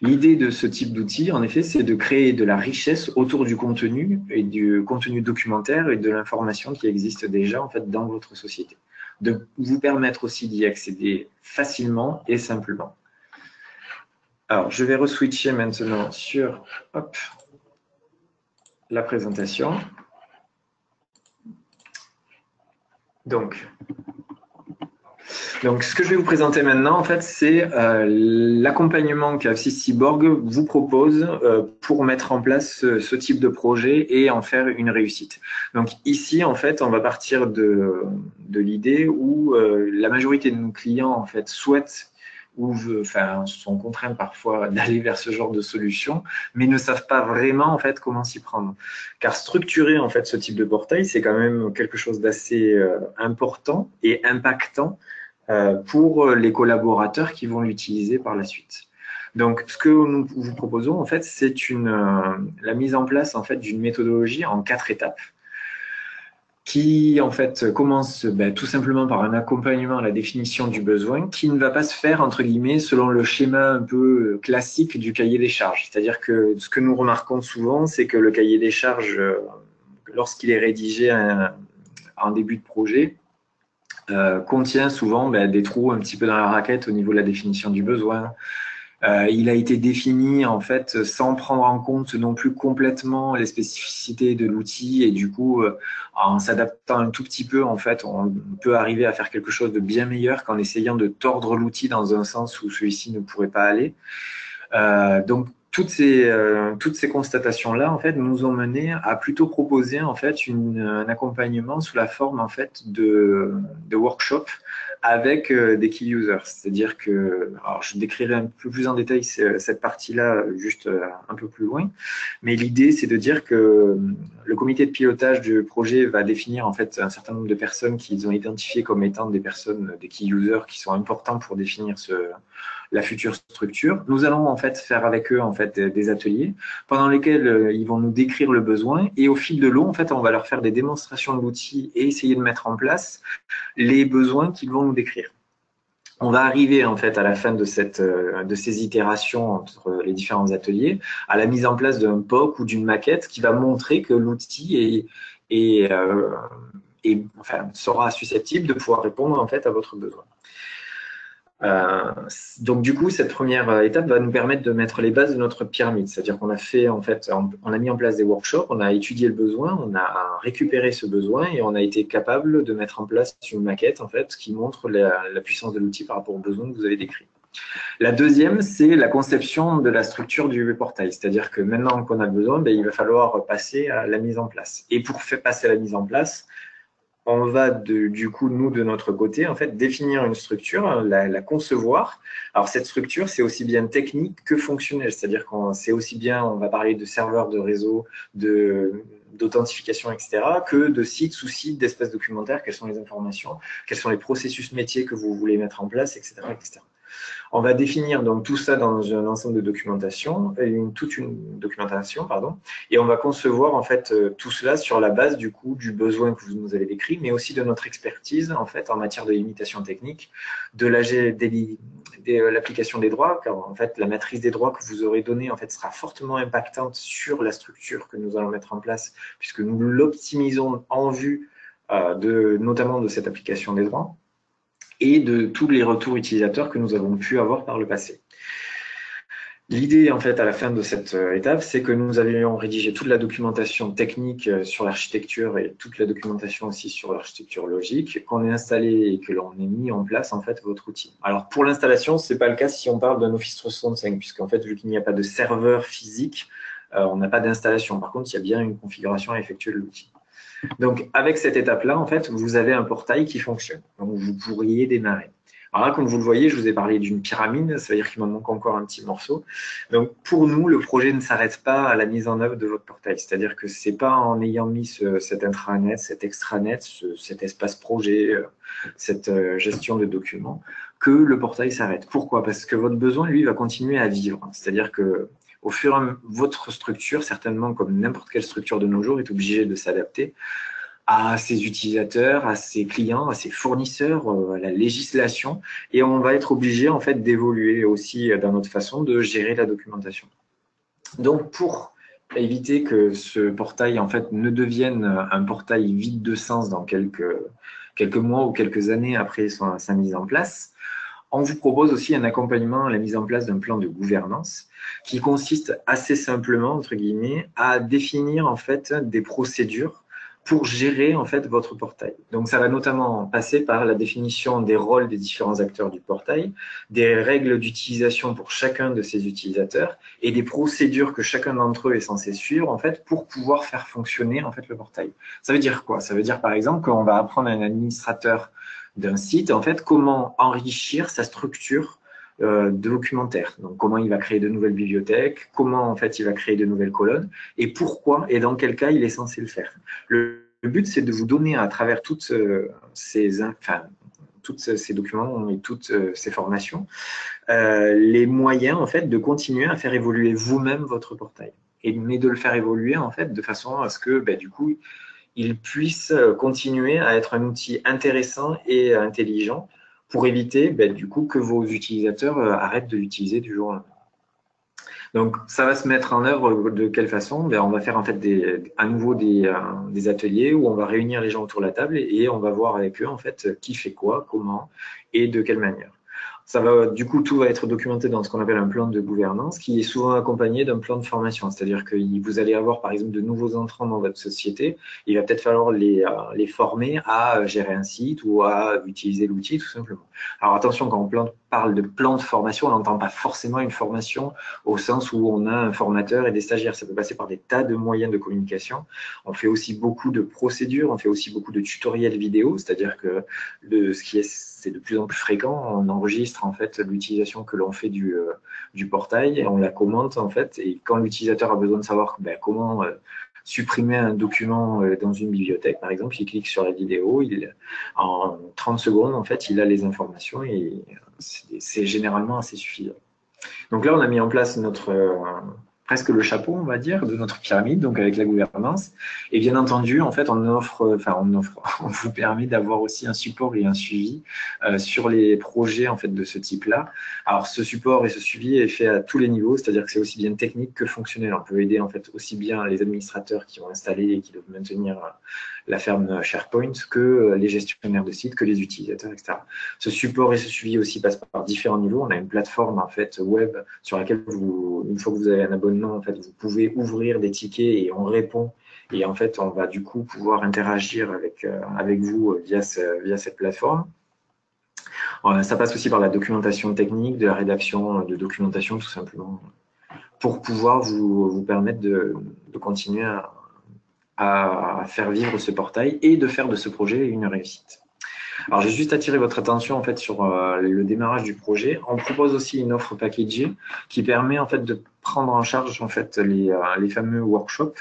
L'idée de ce type d'outil, en effet, c'est de créer de la richesse autour du contenu et du contenu documentaire et de l'information qui existe déjà en fait dans votre société. De vous permettre aussi d'y accéder facilement et simplement. Alors, je vais re-switcher maintenant sur la présentation. Donc, ce que je vais vous présenter maintenant, en fait, c'est l'accompagnement qu'Apsis-Cyborg vous propose pour mettre en place ce type de projet et en faire une réussite. Donc ici, en fait, on va partir de l'idée où la majorité de nos clients, en fait, souhaitent ou sont contraints parfois d'aller vers ce genre de solution, mais ne savent pas vraiment en fait comment s'y prendre. Car structurer en fait ce type de portail, c'est quand même quelque chose d'assez important et impactant pour les collaborateurs qui vont l'utiliser par la suite. Donc, ce que nous vous proposons, en fait, c'est la mise en place en fait, d'une méthodologie en 4 étapes qui, en fait, commence tout simplement par un accompagnement à la définition du besoin qui ne va pas se faire, entre guillemets, selon le schéma un peu classique du cahier des charges. C'est-à-dire que ce que nous remarquons souvent, c'est que le cahier des charges, lorsqu'il est rédigé en début de projet, contient souvent des trous un petit peu dans la raquette au niveau de la définition du besoin. Il a été défini en fait sans prendre en compte non plus complètement les spécificités de l'outil et du coup en s'adaptant un tout petit peu en fait on peut arriver à faire quelque chose de bien meilleur qu'en essayant de tordre l'outil dans un sens où celui-ci ne pourrait pas aller. Donc toutes ces constatations-là, en fait, nous ont mené à plutôt proposer en fait un accompagnement sous la forme en fait de workshops avec des key users. C'est-à-dire que, alors je décrirai un peu plus en détail cette partie-là juste un peu plus loin, mais l'idée c'est de dire que le comité de pilotage du projet va définir en fait un certain nombre de personnes qu'ils ont identifiées comme étant des personnes, des key users qui sont importants pour définir la future structure. Nous allons en fait faire avec eux en fait des ateliers pendant lesquels ils vont nous décrire le besoin et au fil de l'eau en fait on va leur faire des démonstrations de l'outil et essayer de mettre en place les besoins qu'ils vont nous décrire. On va arriver en fait à la fin de ces itérations entre les différents ateliers à la mise en place d'un POC ou d'une maquette qui va montrer que l'outil sera susceptible de pouvoir répondre en fait à votre besoin. Donc du coup, cette première étape va nous permettre de mettre les bases de notre pyramide, c'est-à-dire qu'on a fait en fait, on a mis en place des workshops, on a étudié le besoin, on a récupéré ce besoin et on a été capable de mettre en place une maquette en fait qui montre la puissance de l'outil par rapport aux besoins que vous avez décrits. La deuxième, c'est la conception de la structure du portail. C'est-à-dire que maintenant qu'on a besoin, ben, il va falloir passer à la mise en place. Et pour faire passer à la mise en place, on va du coup, nous, de notre côté, en fait, définir une structure, la concevoir. Alors, cette structure, c'est aussi bien technique que fonctionnelle. C'est-à-dire qu'on c'est aussi bien, on va parler de serveurs de réseau, d'authentification, etc., que de sites, sous-sites, d'espaces documentaires, quelles sont les informations, quels sont les processus métiers que vous voulez mettre en place, etc., etc. On va définir donc tout ça dans un ensemble de documentation, toute une documentation, pardon, et on va concevoir en fait tout cela sur la base du coup du besoin que vous nous avez décrit, mais aussi de notre expertise en fait en matière de limitation technique, de l'application des droits, car en fait la matrice des droits que vous aurez donnée en fait sera fortement impactante sur la structure que nous allons mettre en place, puisque nous l'optimisons en vue notamment de cette application des droits et de tous les retours utilisateurs que nous avons pu avoir par le passé. L'idée, en fait, à la fin de cette étape, c'est que nous avions rédigé toute la documentation technique sur l'architecture et toute la documentation aussi sur l'architecture logique, qu'on ait installé et que l'on ait mis en place, en fait, votre outil. Alors, pour l'installation, ce n'est pas le cas si on parle d'un Office 365, puisqu'en fait, vu qu'il n'y a pas de serveur physique, on n'a pas d'installation. Par contre, il y a bien une configuration à effectuer de l'outil. Donc, avec cette étape-là, en fait, vous avez un portail qui fonctionne. Donc, vous pourriez démarrer. Alors là, comme vous le voyez, je vous ai parlé d'une pyramide, ça veut dire qu'il m'en manque encore un petit morceau. Donc, pour nous, le projet ne s'arrête pas à la mise en œuvre de votre portail. C'est-à-dire que ce n'est pas en ayant mis cet intranet, cet extranet, cet espace projet, cette gestion de documents, que le portail s'arrête. Pourquoi? Parce que votre besoin, lui, va continuer à vivre. C'est-à-dire que au fur et à mesure, votre structure, certainement comme n'importe quelle structure de nos jours, est obligée de s'adapter à ses utilisateurs, à ses clients, à ses fournisseurs, à la législation, et on va être obligé en fait d'évoluer aussi dans notre façon de gérer la documentation. Donc pour éviter que ce portail en fait ne devienne un portail vide de sens dans quelques mois ou quelques années après sa mise en place, on vous propose aussi un accompagnement à la mise en place d'un plan de gouvernance qui consiste assez simplement, entre guillemets, à définir en fait des procédures pour gérer en fait votre portail. Donc ça va notamment passer par la définition des rôles des différents acteurs du portail, des règles d'utilisation pour chacun de ces utilisateurs et des procédures que chacun d'entre eux est censé suivre en fait pour pouvoir faire fonctionner en fait le portail. Ça veut dire quoi? Ça veut dire par exemple qu'on va apprendre à un administrateur d'un site, en fait, comment enrichir sa structure documentaire. Donc, comment il va créer de nouvelles bibliothèques, comment, en fait, il va créer de nouvelles colonnes, et pourquoi et dans quel cas il est censé le faire. Le but, c'est de vous donner, à travers toutes ces documents et toutes ces formations, les moyens, en fait, de continuer à faire évoluer vous-même votre portail. Mais de le faire évoluer, en fait, de façon à ce que, du coup, il puisse continuer à être un outil intéressant et intelligent pour éviter du coup que vos utilisateurs arrêtent de l'utiliser du jour au lendemain. Donc, ça va se mettre en œuvre de quelle façon? On va faire en fait à nouveau des ateliers où on va réunir les gens autour de la table et on va voir avec eux en fait qui fait quoi, comment et de quelle manière. Ça va, du coup, tout va être documenté dans ce qu'on appelle un plan de gouvernance qui est souvent accompagné d'un plan de formation. C'est-à-dire que vous allez avoir, par exemple, de nouveaux entrants dans votre société. Il va peut-être falloir les former à gérer un site ou à utiliser l'outil, tout simplement. Alors, attention, quand on parle de plan de formation, on n'entend pas forcément une formation au sens où on a un formateur et des stagiaires. Ça peut passer par des tas de moyens de communication. On fait aussi beaucoup de procédures, on fait aussi beaucoup de tutoriels vidéo, c'est-à-dire que c'est de plus en plus fréquent, on enregistre en fait l'utilisation que l'on fait du portail et on la commente en fait. Et quand l'utilisateur a besoin de savoir comment supprimer un document dans une bibliothèque, par exemple, il clique sur la vidéo, en 30 secondes en fait, il a les informations et c'est généralement assez suffisant. Donc là, on a mis en place presque le chapeau, on va dire, de notre pyramide, donc avec la gouvernance. Et bien entendu, en fait, on vous permet d'avoir aussi un support et un suivi sur les projets en fait de ce type-là. Alors, ce support et ce suivi est fait à tous les niveaux, c'est-à-dire que c'est aussi bien technique que fonctionnel. On peut aider en fait aussi bien les administrateurs qui ont installé et qui doivent maintenir la ferme SharePoint que les gestionnaires de sites, que les utilisateurs, etc. Ce support et ce suivi aussi passent par différents niveaux. On a une plateforme en fait web sur laquelle une fois que vous avez un abonnement, en fait, vous pouvez ouvrir des tickets et on répond. Et en fait, on va du coup pouvoir interagir avec vous via cette plateforme. Ça passe aussi par la documentation technique, de la rédaction de documentation tout simplement, pour pouvoir vous permettre de continuer à faire vivre ce portail et de faire de ce projet une réussite. Alors, j'ai juste attiré votre attention en fait sur le démarrage du projet. On propose aussi une offre packagée qui permet en fait de prendre en charge en fait les fameux workshops.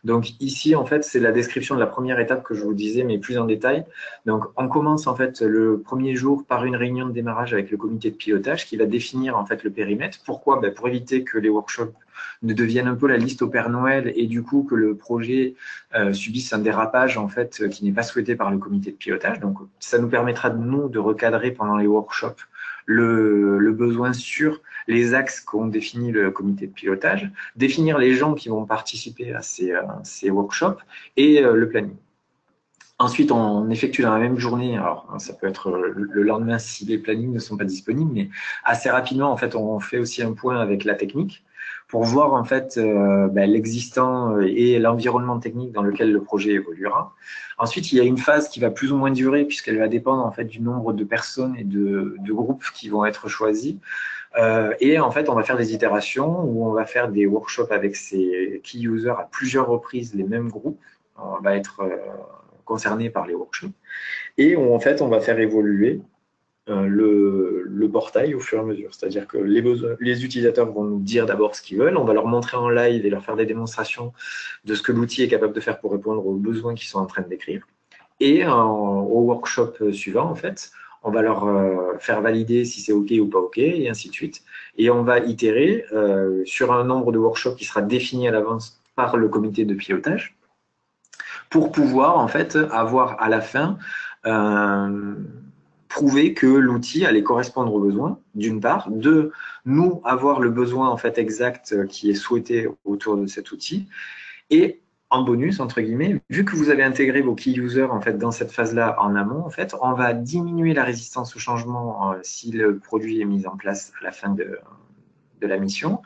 Donc ici en fait c'est la description de la première étape que je vous disais, mais plus en détail. Donc on commence en fait le premier jour par une réunion de démarrage avec le comité de pilotage qui va définir en fait le périmètre. Pourquoi? Pour éviter que les workshops ne deviennent un peu la liste au Père Noël et du coup que le projet subisse un dérapage en fait qui n'est pas souhaité par le comité de pilotage. Donc ça nous permettra de nous de recadrer pendant les workshops le besoin sur les axes qu'ont défini le comité de pilotage, définir les gens qui vont participer à ces workshops et le planning. Ensuite, on effectue dans la même journée, alors ça peut être le lendemain si les plannings ne sont pas disponibles, mais assez rapidement, en fait, on fait aussi un point avec la technique pour voir en fait l'existant et l'environnement technique dans lequel le projet évoluera. Ensuite, il y a une phase qui va plus ou moins durer puisqu'elle va dépendre en fait du nombre de personnes et de groupes qui vont être choisis. Et en fait, on va faire des itérations où on va faire des workshops avec ces key users à plusieurs reprises, les mêmes groupes. On va être concernés par les workshops. Et en fait, on va faire évoluer le portail au fur et à mesure. C'est-à-dire que les utilisateurs vont nous dire d'abord ce qu'ils veulent, on va leur montrer en live et leur faire des démonstrations de ce que l'outil est capable de faire pour répondre aux besoins qu'ils sont en train de décrire. Et au workshop suivant, en fait, on va leur faire valider si c'est OK ou pas OK, et ainsi de suite. Et on va itérer sur un nombre de workshops qui sera défini à l'avance par le comité de pilotage pour pouvoir en fait avoir à la fin prouver que l'outil allait correspondre aux besoins, d'une part, de nous avoir le besoin en fait exact qui est souhaité autour de cet outil, et en bonus, entre guillemets, vu que vous avez intégré vos key users en fait, dans cette phase-là en amont, en fait, on va diminuer la résistance au changement si le produit est mis en place à la fin de la mission.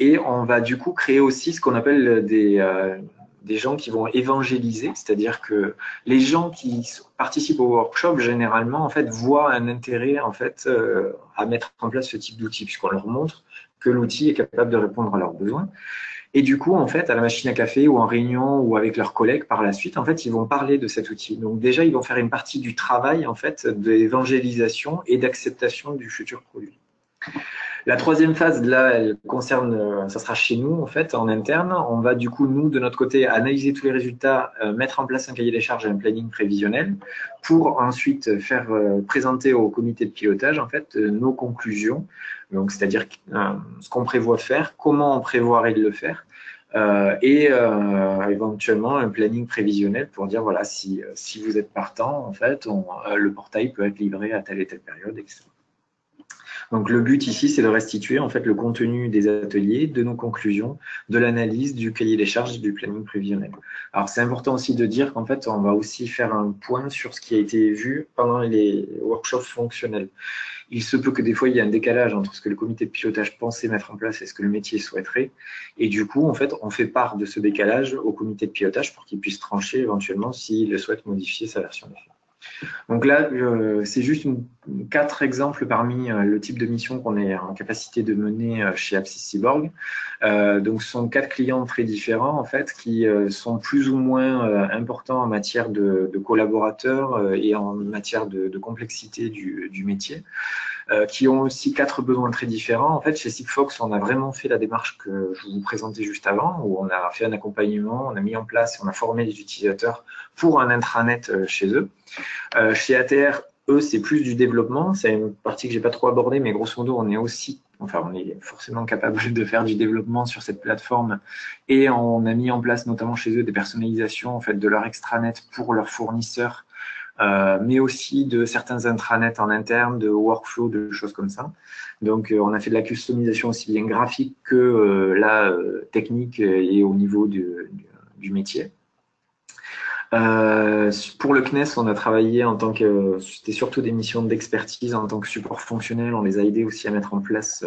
Et on va du coup créer aussi ce qu'on appelle des gens qui vont évangéliser, c'est-à-dire que les gens qui participent au workshop, généralement, en fait, voient un intérêt en fait, à mettre en place ce type d'outil, puisqu'on leur montre que l'outil est capable de répondre à leurs besoins. Et du coup, en fait, à la machine à café ou en réunion ou avec leurs collègues par la suite, en fait, ils vont parler de cet outil. Donc déjà, ils vont faire une partie du travail en fait d'évangélisation et d'acceptation du futur produit. La troisième phase, là, elle concerne, ça sera chez nous, en fait, en interne. On va du coup, nous, de notre côté, analyser tous les résultats, mettre en place un cahier des charges et un planning prévisionnel pour ensuite faire présenter au comité de pilotage, en fait, nos conclusions. Donc, c'est-à-dire ce qu'on prévoit faire, comment on prévoirait de le faire. Et éventuellement un planning prévisionnel pour dire voilà si vous êtes partant en fait le portail peut être livré à telle et telle période, etc. Donc le but ici, c'est de restituer en fait le contenu des ateliers, de nos conclusions, de l'analyse, du cahier des charges et du planning prévisionnel. Alors c'est important aussi de dire qu'en fait, on va aussi faire un point sur ce qui a été vu pendant les workshops fonctionnels. Il se peut que des fois, il y ait un décalage entre ce que le comité de pilotage pensait mettre en place et ce que le métier souhaiterait. Et du coup, en fait, on fait part de ce décalage au comité de pilotage pour qu'il puisse trancher éventuellement s'il souhaite modifier sa version d'effet. Donc là, c'est juste 4 exemples parmi le type de mission qu'on est en capacité de mener chez Apsys Cyborg. Donc, ce sont 4 clients très différents, en fait, qui sont plus ou moins importants en matière de collaborateurs et en matière de complexité du métier, qui ont aussi 4 besoins très différents. En fait, chez Sigfox, on a vraiment fait la démarche que je vous présentais juste avant, où on a fait un accompagnement, on a mis en place, on a formé les utilisateurs pour un intranet chez eux. Chez ATR, eux, c'est plus du développement. C'est une partie que j'ai pas trop abordée, mais grosso modo, on est forcément capable de faire du développement sur cette plateforme. Et on a mis en place notamment chez eux des personnalisations en fait, de leur extranet pour leurs fournisseurs, mais aussi de certains intranets en interne, de workflow, de choses comme ça. Donc, on a fait de la customisation aussi bien graphique que technique et au niveau du métier. Pour le CNES, on a travaillé en tant que, c'était surtout des missions d'expertise en tant que support fonctionnel. On les a aidés aussi à mettre en place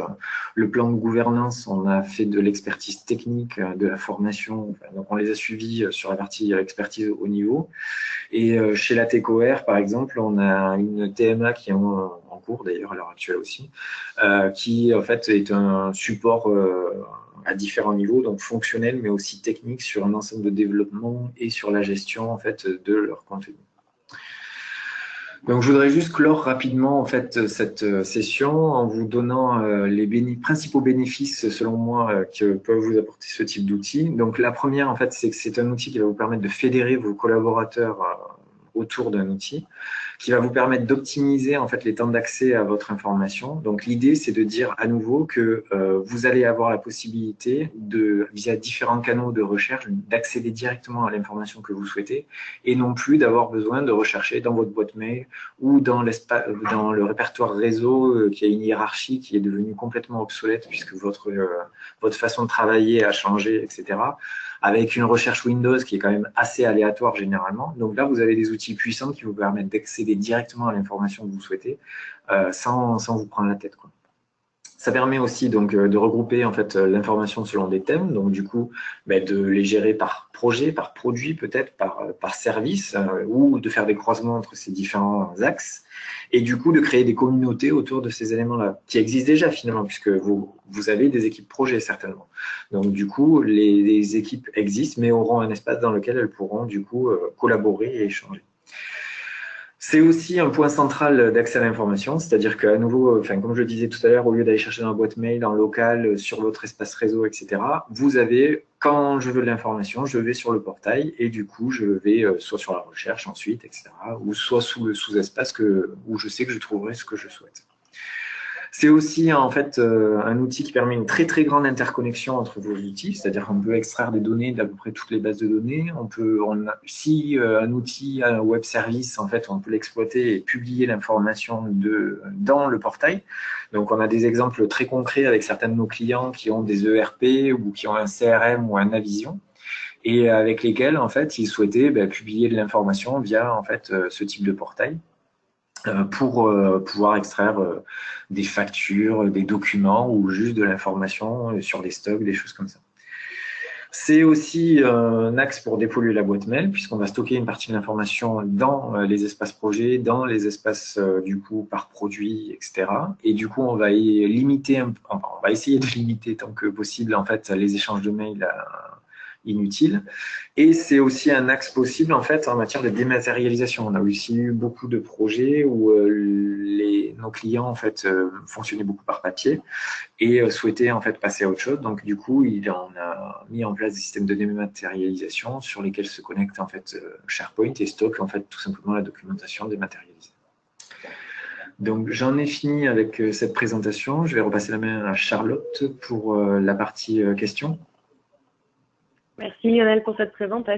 le plan de gouvernance. On a fait de l'expertise technique, de la formation. Donc, on les a suivis sur la partie expertise au niveau. Et chez la TECOR, par exemple, on a une TMA qui est en cours d'ailleurs à l'heure actuelle aussi, qui en fait est un support à différents niveaux, donc fonctionnel mais aussi technique sur un ensemble de développement et sur la gestion en fait de leur contenu. Donc, je voudrais juste clore rapidement en fait cette session en vous donnant les principaux bénéfices, selon moi, que peuvent vous apporter ce type d'outils. Donc, la première, en fait, c'est que c'est un outil qui va vous permettre de fédérer vos collaborateurs autour d'un outil, qui va vous permettre d'optimiser en fait les temps d'accès à votre information. Donc l'idée, c'est de dire à nouveau que vous allez avoir la possibilité via différents canaux de recherche, d'accéder directement à l'information que vous souhaitez et non plus d'avoir besoin de rechercher dans votre boîte mail ou dans le répertoire réseau qui a une hiérarchie qui est devenue complètement obsolète puisque votre façon de travailler a changé, etc. Avec une recherche Windows qui est quand même assez aléatoire généralement. Donc là, vous avez des outils puissants qui vous permettent d'accéder directement à l'information que vous souhaitez sans vous prendre la tête, quoi. Ça permet aussi donc de regrouper en fait l'information selon des thèmes, donc du coup de les gérer par projet, par produit peut-être, par service, ou de faire des croisements entre ces différents axes, et du coup de créer des communautés autour de ces éléments-là, qui existent déjà finalement, puisque vous avez des équipes projets certainement. Donc du coup, les équipes existent, mais auront un espace dans lequel elles pourront du coup collaborer et échanger. C'est aussi un point central d'accès à l'information, c'est-à-dire qu'à nouveau, comme je le disais tout à l'heure, au lieu d'aller chercher dans la boîte mail, en local, sur votre espace réseau, etc., vous avez, quand je veux de l'information, je vais sur le portail et du coup, je vais soit sur la recherche ensuite, etc., ou soit sous le sous-espace où je sais que je trouverai ce que je souhaite. C'est aussi en fait un outil qui permet une très très grande interconnexion entre vos outils, c'est-à-dire qu'on peut extraire des données d'à peu près toutes les bases de données. Si un outil a un web service, en fait, on peut l'exploiter et publier l'information dans le portail. Donc on a des exemples très concrets avec certains de nos clients qui ont des ERP ou qui ont un CRM ou un Navision, et avec lesquels en fait ils souhaitaient publier de l'information via en fait ce type de portail, pour pouvoir extraire des factures, des documents ou juste de l'information sur des stocks, des choses comme ça. C'est aussi un axe pour dépolluer la boîte mail, puisqu'on va stocker une partie de l'information dans les espaces projets, dans les espaces du coup par produit, etc. Et du coup, on va on va essayer de limiter tant que possible en fait les échanges de mails inutiles. Et c'est aussi un axe possible en fait en matière de dématérialisation. On a aussi eu beaucoup de projets où nos clients en fait fonctionnaient beaucoup par papier et souhaitaient en fait passer à autre chose. Donc du coup, on a mis en place des systèmes de dématérialisation sur lesquels se connecte en fait SharePoint et stocke en fait tout simplement la documentation dématérialisée. Donc j'en ai fini avec cette présentation. Je vais repasser la main à Charlotte pour la partie questions. Merci Lionel pour cette présentation.